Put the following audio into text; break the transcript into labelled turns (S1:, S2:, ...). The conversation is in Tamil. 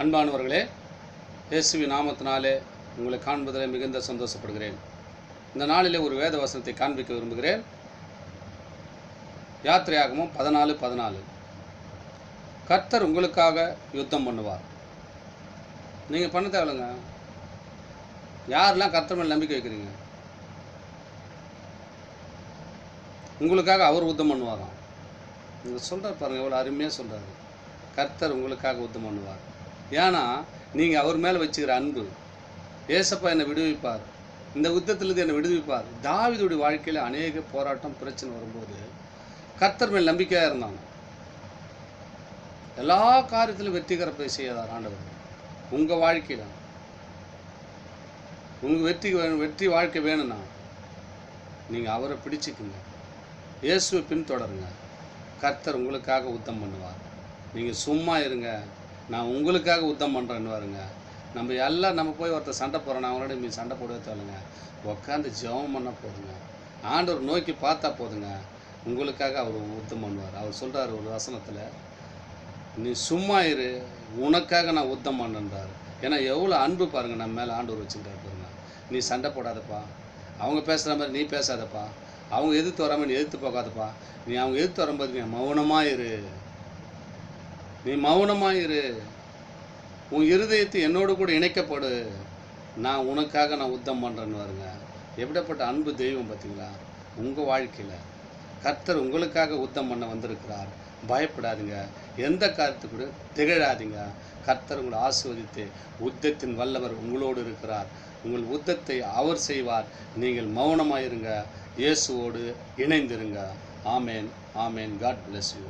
S1: அன்பானவர்களே, இயேசுவின் நாமத்தினாலே உங்களை காண்பதில் மிகுந்த சந்தோஷப்படுகிறேன். இந்த நாளிலே ஒரு வேத வசனத்தை காண்பிக்க விரும்புகிறேன். யாத்திரையாகமம் 14:14. கர்த்தர் உங்களுக்காக யுத்தம் பண்ணுவார். நீங்கள் பண்ண தேவையில்லைங்க. யாரெல்லாம் கர்த்தர் மேல் நம்பிக்கை வைக்கிறீங்க? உங்களுக்காக அவர் யுத்தம் பண்ணுவாராம். நீங்கள் சொல்கிறார் பாருங்கள், எவ்வளோ அருமையாக சொல்கிறாரு. கர்த்தர் உங்களுக்காக யுத்தம் பண்ணுவார். ஏன்னா நீங்கள் அவர் மேலே வச்சுக்கிற அன்பு. ஏசப்பா என்னை விடுவிப்பார், இந்த யுத்தத்திலிருந்து என்னை விடுவிப்பார். தாவீதுடைய வாழ்க்கையில் அநேக போராட்டம் பிரச்சனை வரும்போது கர்த்தர் மேல் நம்பிக்கையாக இருந்தாங்க. எல்லா காரியத்திலும் வெற்றிகரப்பை செய்யாதார் ஆண்டவர். உங்கள் வாழ்க்கையில் உங்கள் வெற்றி வாழ்க்கை வேணும்னா நீங்கள் அவரை பிடிச்சிக்குங்க, இயேசுவை பின்தொடருங்க. கர்த்தர் உங்களுக்காக யுத்தம் பண்ணுவார். நீங்கள் சும்மா இருங்க, நான் உங்களுக்காக யுத்தம் பண்ணுறேன்னு வருங்க. நம்ம போய் ஒருத்தர் சண்டை போகிறோம், அவங்களோட நீ சண்டை போடவே தேவைங்க. உட்காந்து ஜெபம் பண்ண போதுங்க, ஆண்டவர் நோக்கி பார்த்தா போதுங்க, உங்களுக்காக அவர் யுத்தம் பண்ணுவார். அவர் சொல்கிறார் ஒரு வசனத்தில், நீ சும்மா இரு, உனக்காக நான் யுத்தம் பண்ணுன்றார். ஏன்னா எவ்வளோ அன்பு பாருங்கள் நம்ம மேலே ஆண்டவர் வச்சுக்கிட்டார் பாருங்க. நீ சண்டை போடாதப்பா, அவங்க பேசுகிற மாதிரி நீ பேசாதப்பா, அவங்க எதிர்த்து வராமல் நீ எதிர்த்து போகாதப்பா, நீ அவங்க எதிர்த்து வரும்போது நீ மௌனமாக இரு, நீ மௌனமாக இரு, உன் இருதயத்தை என்னோடு கூட இணைக்கப்படு, நான் உனக்காக நான் யுத்தம் பண்ணுறேன்னு வருங்க. எப்படிப்பட்ட அன்பு தெய்வம் பார்த்தீங்களா? உங்கள் வாழ்க்கையில் கர்த்தர் உங்களுக்காக யுத்தம் பண்ண வந்திருக்கிறார். பயப்படாதீங்க, எந்த காரியத்தை கூட திகழாதீங்க. கர்த்தர் உங்களை ஆசீர்வதித்து யுத்தத்தின் வல்லவர் உங்களோடு இருக்கிறார். உங்கள் யுத்தத்தை அவர் செய்வார். நீங்கள் மௌனமாக இருங்க, இயேசுவோடு இணைந்திருங்க. ஆமேன், ஆமேன். God bless you.